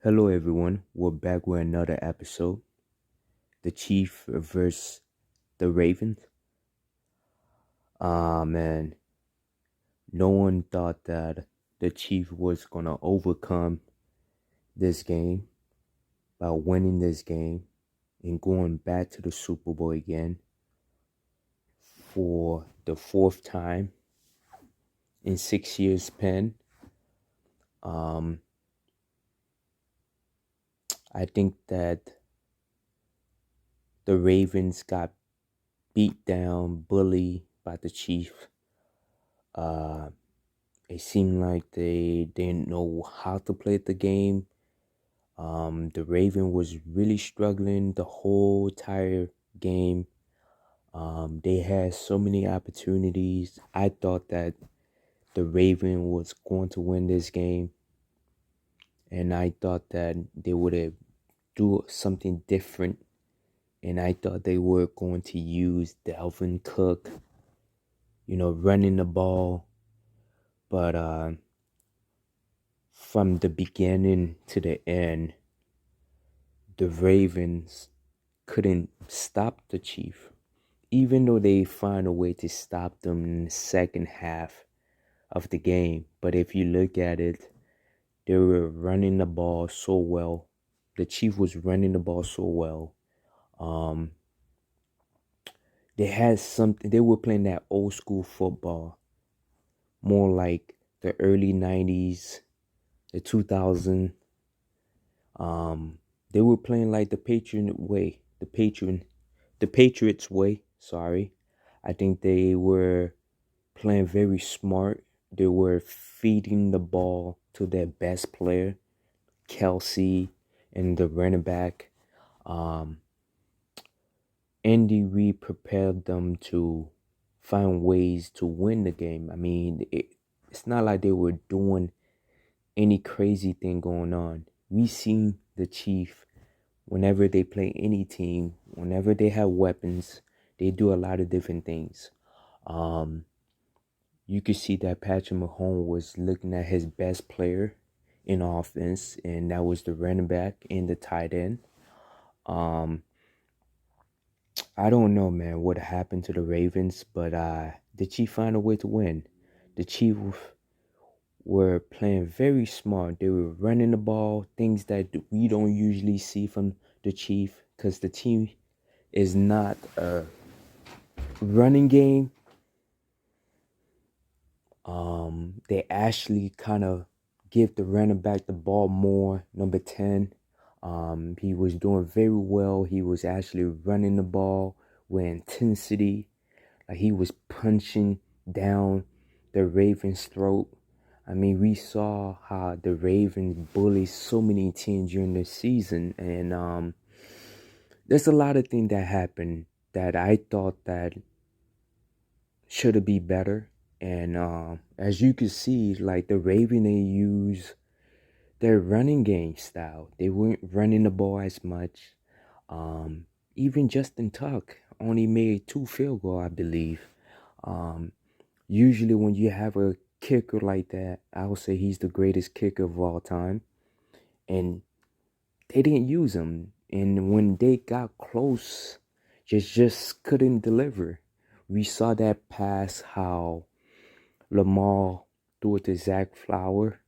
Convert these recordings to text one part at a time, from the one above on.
Hello, everyone. We're back with another episode. The Chief versus the Ravens. Man, no one thought that the Chief was gonna overcome this game by winning this game and going back to the Super Bowl again for the fourth time in 6 years span. Um, I think that the Ravens got beat down, bullied by the Chief. Uh, It seemed like they didn't know how to play the game. The Raven was really struggling the whole entire game. They had so many opportunities. I thought that the Raven was going to win this game, and I thought that they would have do something different. And I thought they were going to use Dalvin Cook, running the ball. But from the beginning to the end, the Ravens couldn't stop the Chief, even though they found a way to stop them in the second half of the game. But if you look at it, they were running the ball so well. The Chief was running the ball so well. Um, they had something. They were playing that old school football, more like the early '90s, the 2000s. They were playing like the Patriots way. Sorry, I think they were playing very smart. They were feeding the ball to their best player, Kelsey, and the running back. Um, Andy Reid prepared them to find ways to win the game. I mean, it's not like they were doing any crazy thing going on. We seen the Chief whenever they play any team, whenever they have weapons, they do a lot of different things. Um, you could see that Patrick Mahomes was looking at his best player in offense, and that was the running back and the tight end. Um, I don't know, man, what happened to the Ravens, but the Chiefs find a way to win. The Chiefs were playing very smart. They were running the ball, things that we don't usually see from the Chiefs, because the team is not a running game. They actually kind of give the running back the ball more. Number 10, he was doing very well. He was actually running the ball with intensity. Like he was punching down the Ravens' throat. I mean, we saw how the Ravens bullied so many teams during the season, and there's a lot of things that happened that I thought that should have been better. And as you can see, like the Ravens, they use their running game style. They weren't running the ball as much. Even Justin Tuck only made 2 field goals, I believe. Um, Usually when you have a kicker like that, I would say he's the greatest kicker of all time. And they didn't use him. And when they got close, just couldn't deliver. We saw that pass how Lamar threw it to Zach Flower,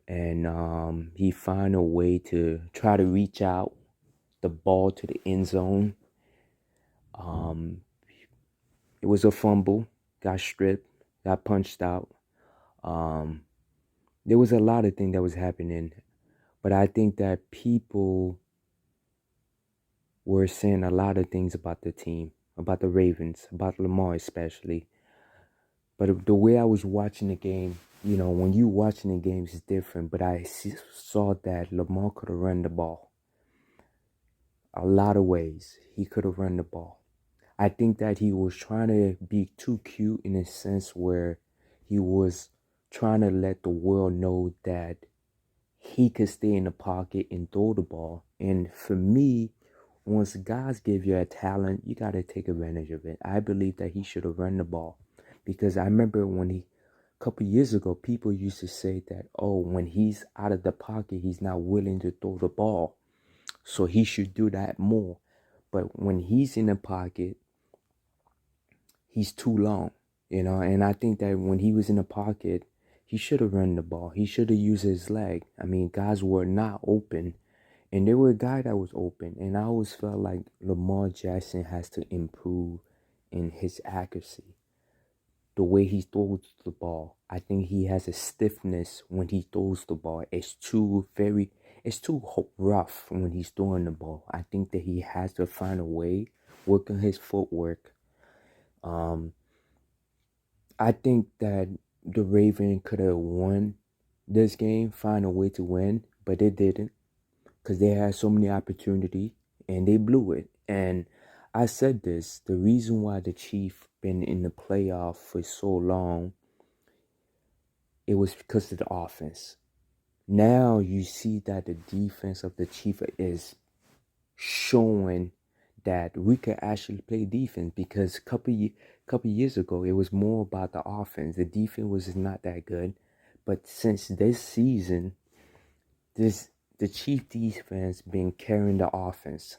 and he found a way to try to reach out the ball to the end zone. Um, it was a fumble, got stripped, got punched out. Um, there was a lot of things that was happening, but I think that people were saying a lot of things about the team, about the Ravens, about Lamar especially. But the way I was watching the game, when you watching the games is different. But saw that Lamar could have run the ball a lot of ways. He could have run the ball. I think that he was trying to be too cute in a sense where he was trying to let the world know that he could stay in the pocket and throw the ball. And for me, once guys give you a talent, you got to take advantage of it. I believe that he should have run the ball because I remember when he couple years ago, people used to say that, oh, when he's out of the pocket, he's not willing to throw the ball. So he should do that more. But when he's in the pocket, he's too long, and I think that when he was in the pocket, he should have run the ball. He should have used his leg. I mean, guys were not open, and there were a guy that was open, and I always felt like Lamar Jackson has to improve in his accuracy, the way he throws the ball. I think he has a stiffness when he throws the ball. It's too rough when he's throwing the ball. I think that he has to find a way, work on his footwork. Um, I think that the Ravens could have won this game, find a way to win, but they didn't because they had so many opportunity and they blew it. And I said this, the reason why the Chiefs been in the playoff for so long, it was because of the offense. Now you see that the defense of the Chiefs is showing that we could actually play defense, because couple years ago it was more about the offense. The defense was not that good, but since this season, this the Chief defense been carrying the offense,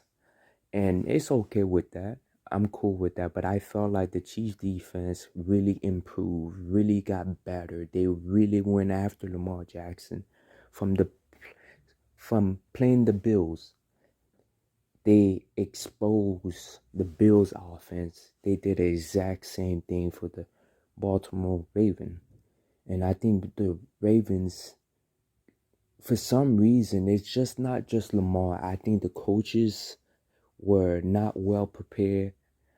and it's okay with that. I'm cool with that, but I felt like the Chiefs defense really improved, really got better. They really went after Lamar Jackson from playing the Bills. They exposed the Bills offense. They did the exact same thing for the Baltimore Ravens. And I think the Ravens, for some reason, it's just not just Lamar. I think the coaches were not well prepared.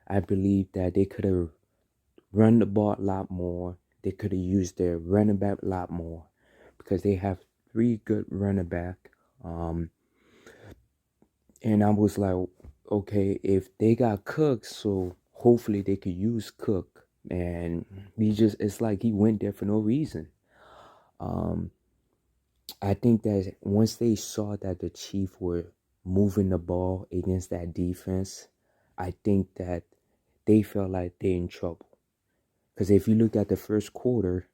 I believe that they could have run the ball a lot more. They could have used their running back a lot more, because they have three good running back. And I was like, okay, if they got Cook, so hopefully they could use Cook. And it's like he went there for no reason. Um, I think that once they saw that the Chiefs were moving the ball against that defense, I think that they felt like they're in trouble. Because if you look at the first quarter,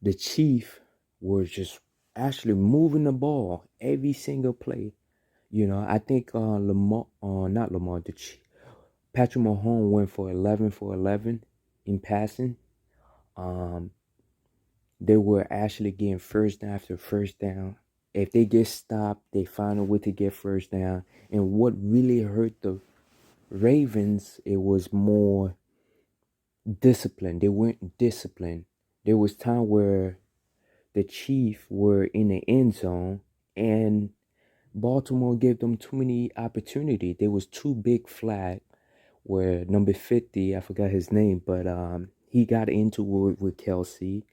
the Chiefs were just actually moving the ball every single play. I think not Lamar, Patrick Mahomes went for 11 for 11 in passing. Um, they were actually getting first down after first down. If they get stopped, they find a way to get first down. And what really hurt the Ravens, it was more discipline. They weren't disciplined. There was time where the Chiefs were in the end zone and Baltimore gave them too many opportunity. There was two big flag where number 50, I forgot his name, but he got into it with Kelsey.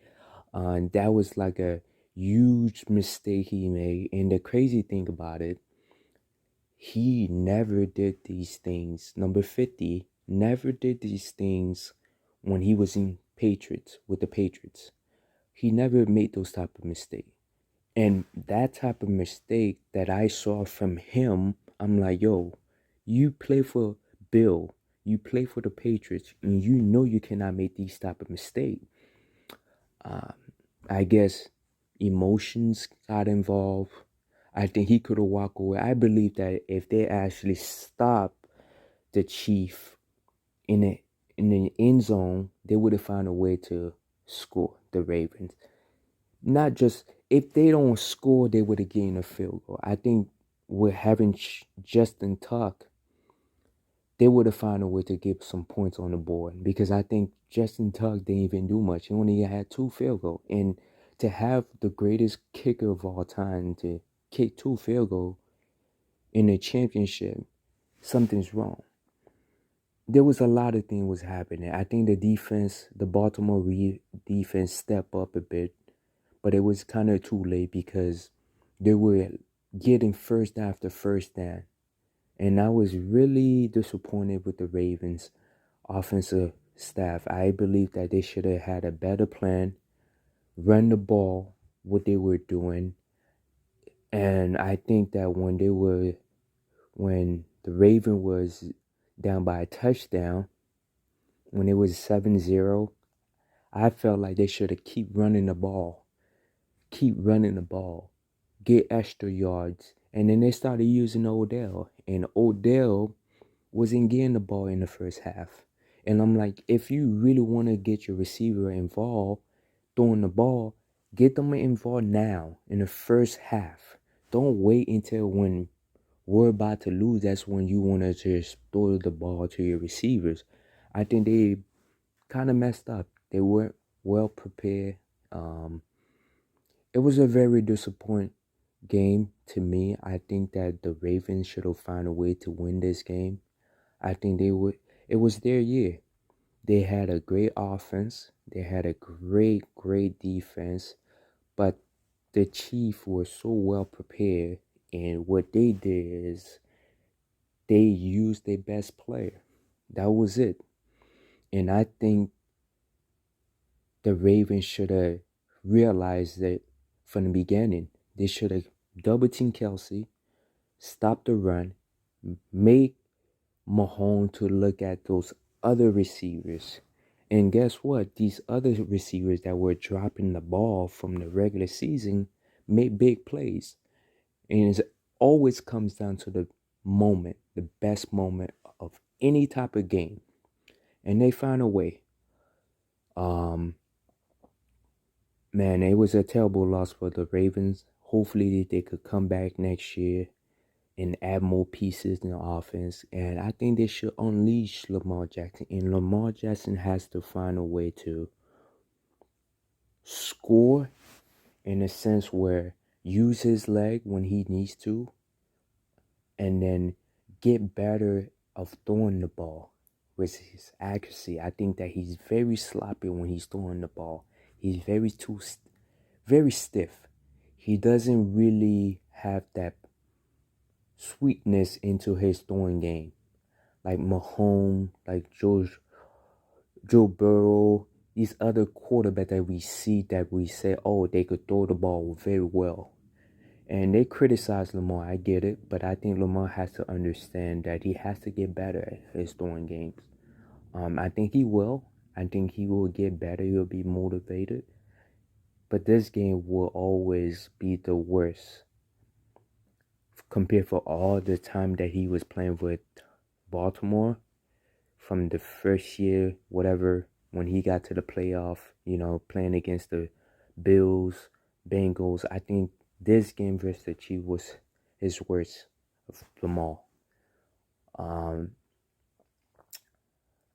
And that was like a huge mistake he made. And the crazy thing about it, he never did these things. Number 50 never did these things when he was in Patriots, with the Patriots. He never made those type of mistakes. And that type of mistake that I saw from him, I'm like, yo, you play for Bill, you play for the Patriots, and you know you cannot make these type of mistake. I guess emotions got involved. I think he could have walked away. I believe that if they actually stop the Chief in the end zone, they would have found a way to score the Ravens. Not just if they don't score, they would have gained a field goal. I think with having Justin Tuck, they would have found a way to get some points on the board, because I think Justin Tuck didn't even do much. He only had two field goals, and to have the greatest kicker of all time to kick two field goals in a championship, something's wrong. There was a lot of things was happening. I think the Baltimore defense stepped up a bit, but it was kind of too late because they were getting first down after first down. And I was really disappointed with the Ravens offensive staff. I believe that they should have had a better plan, run the ball, what they were doing. And I think that when the Raven was down by a touchdown, when it was 7-0, I felt like they should have keep running the ball, get extra yards. And then they started using Odell. And Odell wasn't getting the ball in the first half. And I'm like, if you really want to get your receiver involved throwing the ball, get them involved now in the first half. Don't wait until when we're about to lose. That's when you want to just throw the ball to your receivers. I think they kind of messed up. They weren't well prepared. Um, it was a very disappointing game to me. I think that the Ravens should have found a way to win this game. I think they would. It was their year. They had a great offense. They had a great defense. But the Chiefs were so well prepared, and what they did is they used their best player. That was it. And I think the Ravens should have realized that from the beginning. They should have double teamed Kelsey, stop the run, make Mahomes to look at those other receivers. And guess what? These other receivers that were dropping the ball from the regular season made big plays. And it always comes down to the moment, the best moment of any type of game. And they found a way. Um, Man, it was a terrible loss for the Ravens. Hopefully they could come back next year and add more pieces in the offense. And I think they should unleash Lamar Jackson. And Lamar Jackson has to find a way to score in a sense where use his leg when he needs to and then get better of throwing the ball with his accuracy. I think that he's very sloppy when he's throwing the ball. He's very stiff. He doesn't really have that sweetness into his throwing game. Like Mahomes, like Joe Burrow, these other quarterbacks that we see that we say, oh, they could throw the ball very well. And they criticize Lamar, I get it, but I think Lamar has to understand that he has to get better at his throwing games. I think he will. I think he will get better. He'll be motivated. But this game will always be the worst compared for all the time that he was playing with Baltimore from the first year, whatever, when he got to the playoff, playing against the Bills, Bengals. I think this game versus the Chiefs was his worst of them all.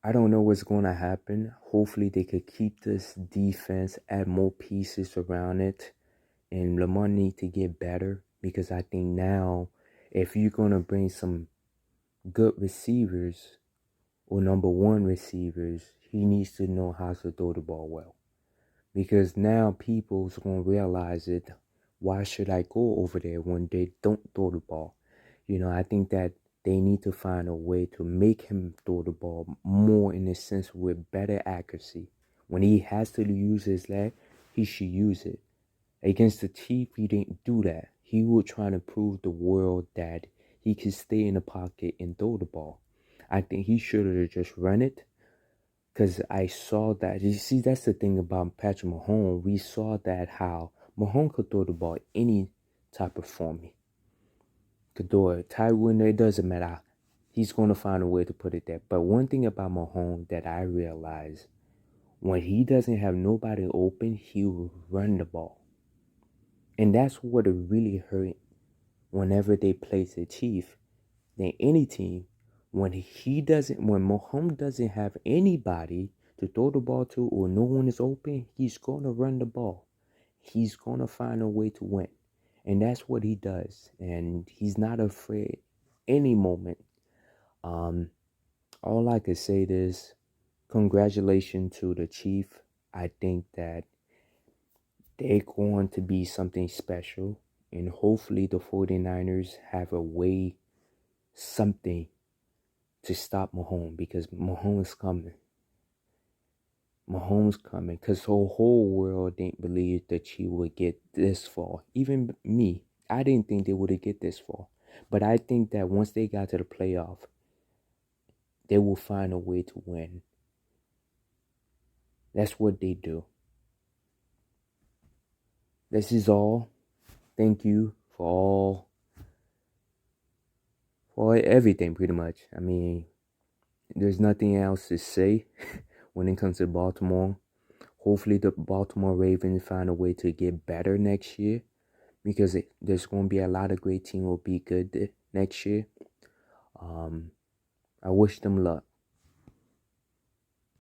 I don't know what's going to happen. Hopefully they could keep this defense, add more pieces around it, and Lamar need to get better because I think now if you're going to bring some good receivers or number one receivers, he needs to know how to throw the ball well. Because now people's going to realize it. Why should I go over there when they don't throw the ball? I think that they need to find a way to make him throw the ball more in a sense with better accuracy. When he has to use his leg, he should use it. Against the Chiefs, he didn't do that. He was trying to prove the world that he could stay in the pocket and throw the ball. I think he should have just run it because I saw that. You see, that's the thing about Patrick Mahomes. We saw that how Mahomes could throw the ball any type of form. Could throw it. Tyrone, it doesn't matter. He's going to find a way to put it there. But one thing about Mahomes that I realized, when he doesn't have nobody open, he will run the ball. And that's what it really hurt whenever they play the Chiefs than any team. When Mahomes doesn't have anybody to throw the ball to or no one is open, he's gonna run the ball. He's gonna find a way to win. And that's what he does. And he's not afraid any moment. All I could say is congratulations to the Chief. I think that they're going to be something special. And hopefully the 49ers have a way, something to stop Mahomes because Mahomes coming. Mahomes coming because the whole world didn't believe that she would get this far. Even me, I didn't think they would get this far. But I think that once they got to the playoff, they will find a way to win. That's what they do. This is all. Thank you for everything, pretty much. I mean, there's nothing else to say when it comes to Baltimore. Hopefully, the Baltimore Ravens find a way to get better next year, because there's going to be a lot of great teams will be good next year. I wish them luck.